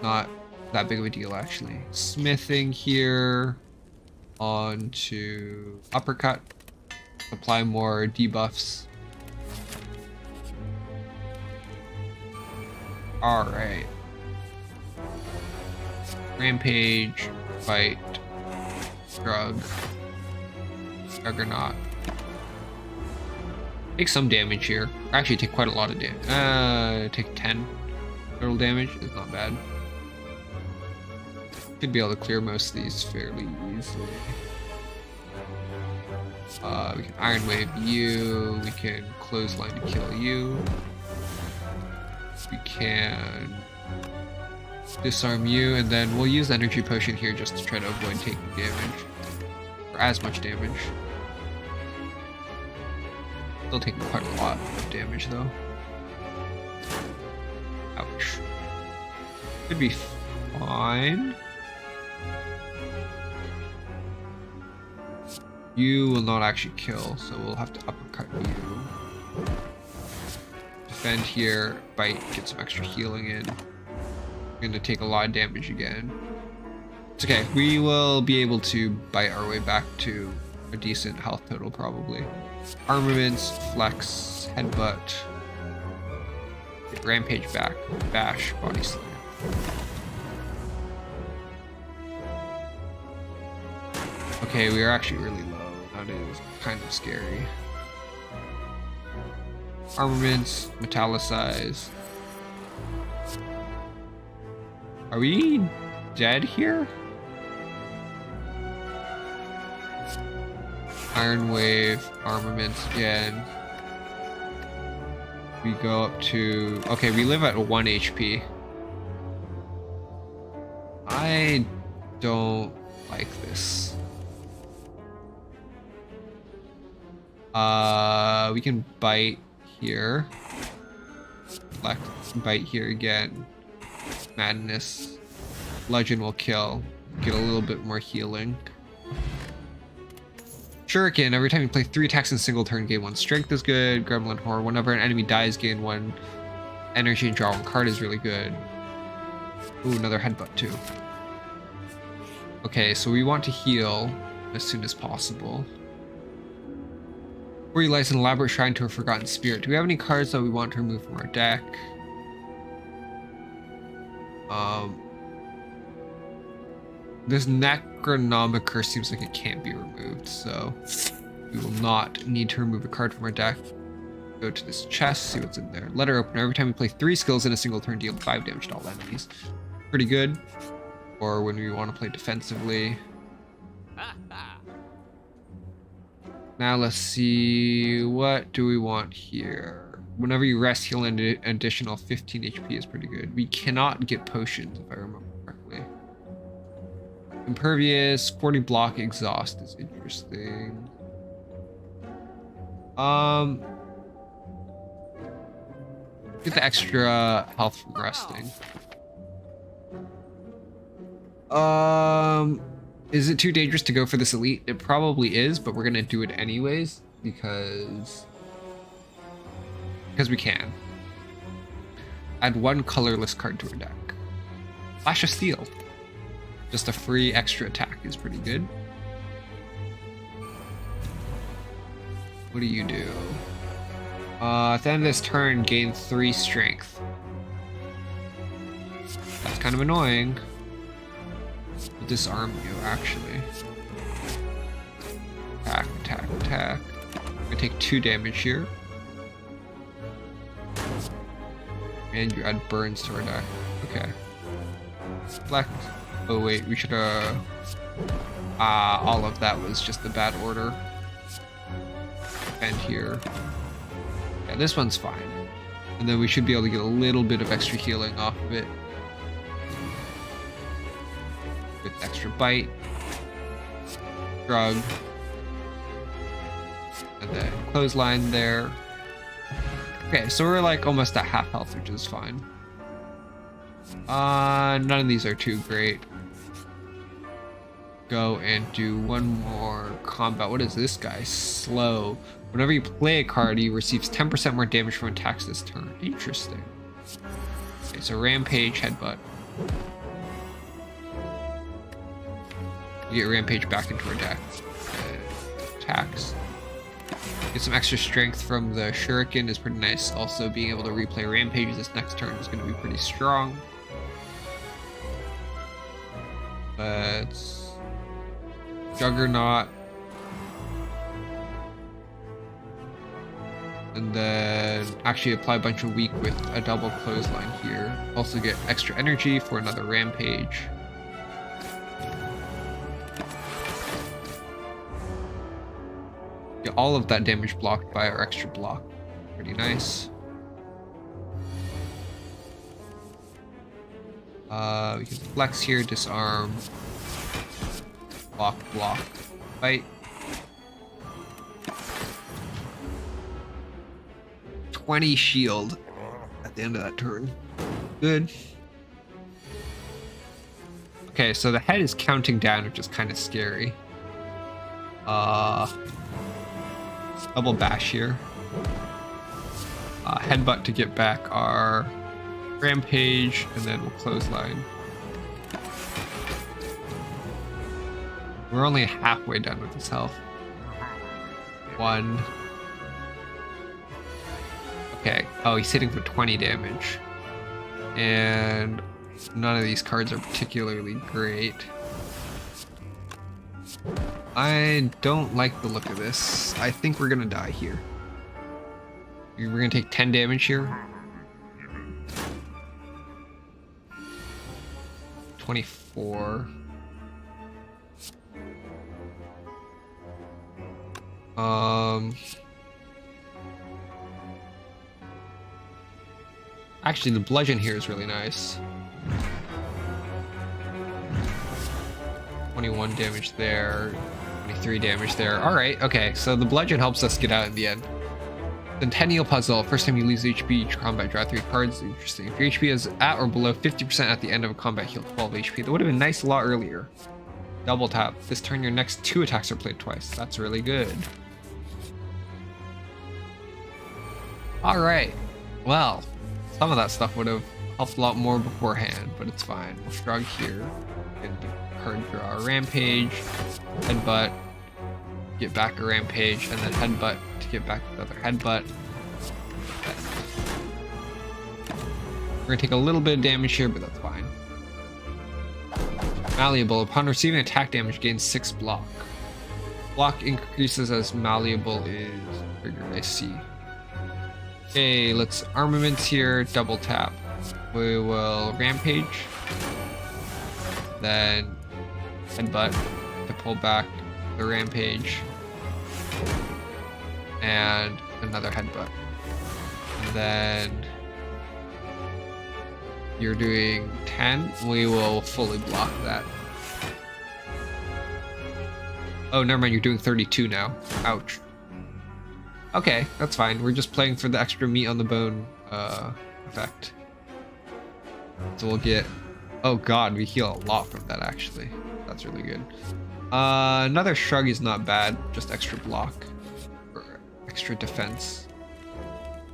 Not that big of a deal, actually. Smithing here. On to Uppercut. Apply more debuffs. Alright. Rampage. Fight. Drug. Juggernaut. Take some damage here. Actually, take quite a lot of damage. Take 10 total damage. It's not bad. Should be able to clear most of these fairly easily. We can Iron Wave you. We can Clothesline to kill you. We can disarm you, and then we'll use Energy Potion here just to try to avoid taking damage. Or as much damage. Still taking quite a lot of damage though. Ouch. Could be fine. You will not actually kill, so we'll have to uppercut you. Defend here, bite, get some extra healing in. We're gonna take a lot of damage again. It's okay, we will be able to bite our way back to a decent health total probably. Armaments, Flex, Headbutt. Get Rampage back, Bash, Body Slam. Okay, we are actually really low. That is kind of scary. Armaments, Metallicize. Are we dead here? Iron Wave, Armaments again. We go up to... Okay, we live at 1 HP. I don't like this. We can bite here. Select, bite here again. Madness. Legend will kill. Get a little bit more healing. Shuriken, every time you play 3 attacks in a single turn, gain 1 strength is good. Gremlin Horror, whenever an enemy dies, gain 1 energy and draw 1 card is really good. Ooh, another Headbutt too. Okay, so we want to heal as soon as possible. Before you lies an elaborate shrine to a forgotten spirit. Do we have any cards that we want to remove from our deck? This Necronomicon seems like it can't be removed, so we will not need to remove a card from our deck. Go to this chest, see what's in there. Letter opener. Every time we play 3 skills in a single turn, deal 5 damage to all enemies. Pretty good. Or when we want to play defensively. Now let's see, what do we want here? Whenever you rest, heal an additional 15 HP is pretty good. We cannot get potions, if I remember correctly. Impervious, 40 block exhaust is interesting. Get the extra health from resting. Is it too dangerous to go for this elite? It probably is, but we're gonna do it anyways because we can. Add 1 colorless card to our deck. Flash of Steel. Just a free extra attack is pretty good. What do you do? At the end of this turn, gain 3 strength. That's kind of annoying. We'll disarm you, actually. Attack, attack, attack. I'm gonna take 2 damage here. And you add burns to our deck. Okay. Select. Oh wait, we should all of that was just the bad order. And here. Yeah, this one's fine. And then we should be able to get a little bit of extra healing off of it. With extra bite. Shrug. And then clothesline there. Okay, so we're like almost at half health, which is fine. None of these are too great. Go and do one more combat. What is this guy? Slow. Whenever you play a card, he receives 10% more damage from attacks this turn. Interesting. Okay, so Rampage, Headbutt. You get Rampage back into our deck. Attacks. Get some extra strength from the Shuriken is pretty nice. Also, being able to replay Rampage this next turn is going to be pretty strong. Let's Juggernaut. And then actually apply a bunch of weak with a double clothesline here. Also get extra energy for another Rampage. Get all of that damage blocked by our extra block. Pretty nice. We can flex here, disarm, block, fight. 20 shield at the end of that turn. Good. Okay, so the head is counting down, which is kind of scary. Double bash here. Headbutt to get back our Rampage, and then we'll clothesline. We're only halfway done with his health. 1. Okay. Oh, he's hitting for 20 damage. And none of these cards are particularly great. I don't like the look of this. I think we're gonna die here. We're gonna take 10 damage here. 24. Actually, the bludgeon here is really nice. 21 damage there, 23 damage there. All right, okay, so the bludgeon helps us get out in the end. Centennial Puzzle. First time you lose HP each combat, draw 3 cards. Interesting. If your HP is at or below 50% at the end of a combat, heal 12 HP. That would have been nice a lot earlier. Double tap. This turn, your next 2 attacks are played twice. That's really good. All right. Well, some of that stuff would have helped a lot more beforehand, but it's fine. We'll shrug here. Get a card draw. Rampage. Headbutt. Get back a Rampage, and then Headbutt to get back another Headbutt. We're gonna take a little bit of damage here, but that's fine. Malleable. Upon receiving attack damage, gains 6 block. Block increases as malleable is triggered. I see. Okay, let's armaments here. Double tap. We will Rampage. Then Headbutt to pull back the Rampage. And another Headbutt. And then you're doing 10. We will fully block that. Oh, never mind. You're doing 32 now. Ouch. Okay, that's fine. We're just playing for the extra meat on the bone effect. So we'll get... Oh god, we heal a lot from that actually. That's really good. Another shrug is not bad. Just extra block. Or extra defense.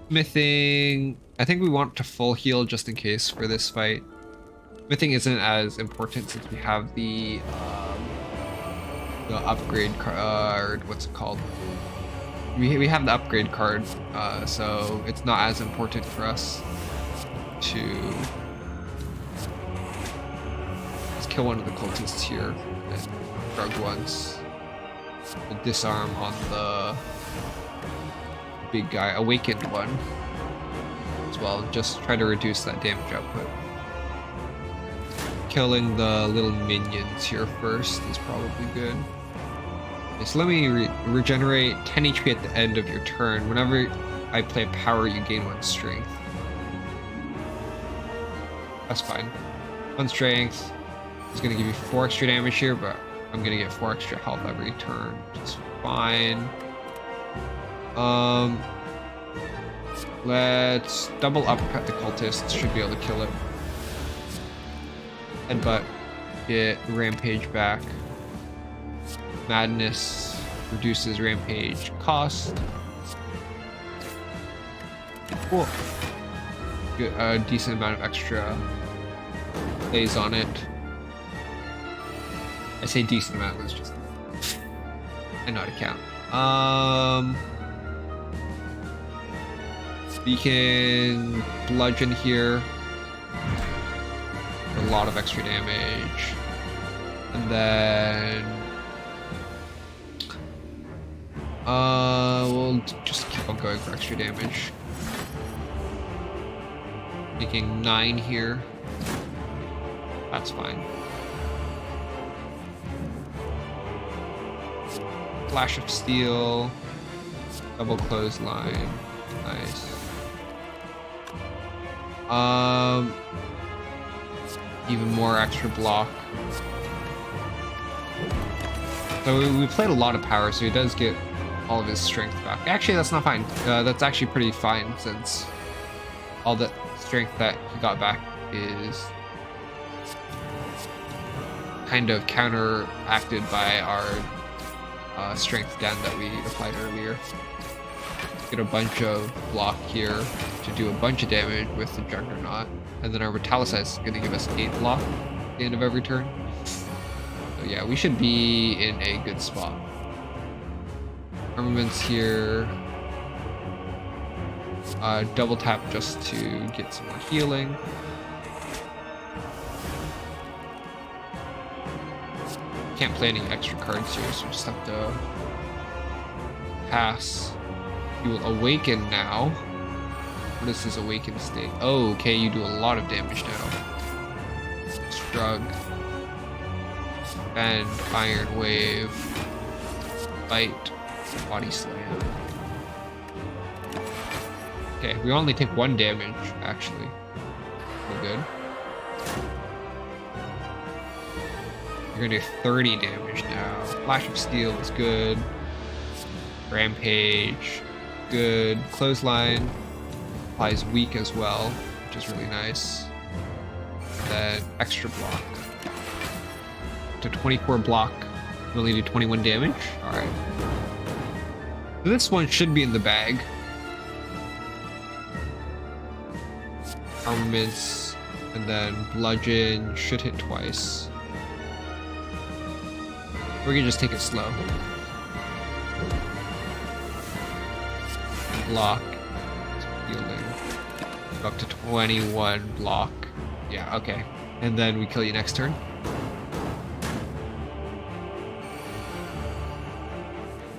Smithing... I think we want to full heal just in case for this fight. Smithing isn't as important since we have the upgrade card. What's it called? We have the upgrade card, so it's not as important for us to let's kill one of the cultists here and shrug once. We'll disarm on the big guy, awakened one as well. Just try to reduce that damage output. Killing the little minions here first is probably good. Okay, so let me regenerate 10 HP at the end of your turn. Whenever I play power, you gain 1 strength. That's fine. 1 strength is gonna give you 4 extra damage here, but I'm gonna get 4 extra health every turn, which is fine. Let's double uppercut the cultist. Should be able to kill it. Headbutt. Get rampage back. Madness reduces rampage cost. Cool. Get a decent amount of extra plays on it. I say decent amount, it's just I know how to count. We can bludgeon here. A lot of extra damage. And then we'll just keep on going for extra damage. Making 9 here. That's fine. Flash of Steel. Double clothesline. Nice. Even more extra block. So we played a lot of power, so he does get all of his strength back. Actually, that's not fine. That's actually pretty fine, since all the strength that he got back is kind of counteracted by our strength down that we applied earlier. Get a bunch of block here to do a bunch of damage with the Juggernaut, and then our Metallicize is going to give us 8 block at the end of every turn. So yeah, we should be in a good spot. Armaments here. Double tap just to get some more healing. Can't play any extra cards here, so we just have to pass. You will awaken now. What is his awakened state? Oh, okay, you do a lot of damage now. Shrug. And Iron Wave. Bite. Body Slam. Okay, we only take 1 damage, actually. We're good. You're gonna do 30 damage now. Flash of Steel is good. Rampage. Good. Clothesline applies weak as well, which is really nice. Then extra block. To 24 block, we only do 21 damage. Alright. So this one should be in the bag. Armaments, and then bludgeon should hit twice. We're gonna just take it slow. Block. Healing. Up to 21 block. Yeah, okay. And then we kill you next turn.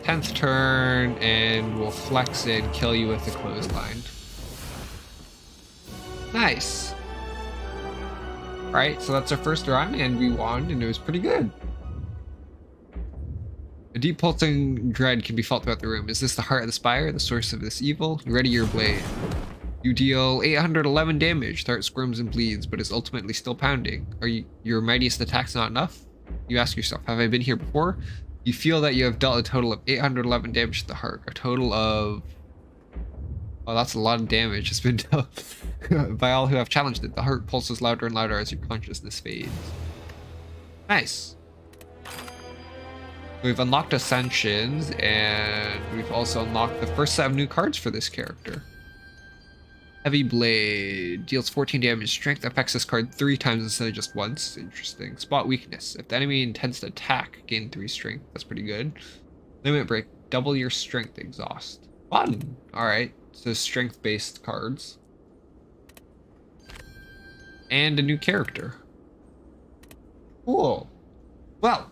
Tenth turn, and we'll flex it and kill you with the clothesline. Nice. Alright, so that's our first run, and we won, and it was pretty good. A deep pulsing dread can be felt throughout the room. Is this the heart of the spire, the source of this evil? Ready your blade. You deal 811 damage. The heart squirms and bleeds, but is ultimately still pounding. Are your mightiest attacks not enough? You ask yourself, have I been here before? You feel that you have dealt a total of 811 damage to the heart. A total of... Oh, that's a lot of damage has been dealt by all who have challenged it. The heart pulses louder and louder as your consciousness fades. Nice. We've unlocked Ascensions, and we've also unlocked the first set of new cards for this character. Heavy Blade deals 14 damage. Strength affects this card 3 times instead of just once. Interesting. Spot Weakness. If the enemy intends to attack, gain 3 strength. That's pretty good. Limit Break. Double your strength exhaust. Fun. Alright. So strength-based cards. And a new character. Cool. Well,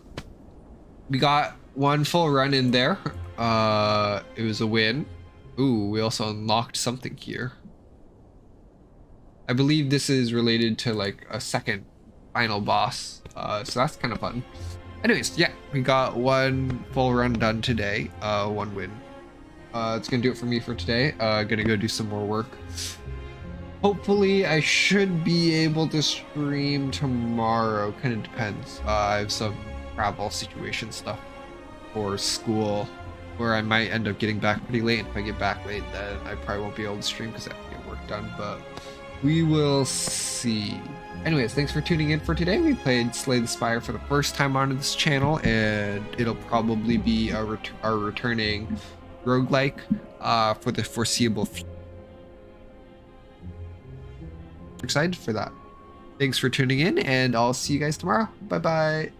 we got 1 full run in there. It was a win. Ooh, we also unlocked something here. I believe this is related to like a second final boss. So that's kind of fun. Anyways, yeah, we got 1 full run done today. 1 win. It's gonna do it for me for today. Gonna go do some more work. Hopefully, I should be able to stream tomorrow. Kind of depends. I have some travel situation stuff for school where I might end up getting back pretty late. If I get back late, then I probably won't be able to stream because I have to get work done. But we will see. Anyways, thanks for tuning in for today. We played Slay the Spire for the first time on this channel, and it'll probably be our returning roguelike for the foreseeable future. Excited for that. Thanks for tuning in, and I'll see you guys tomorrow. Bye bye.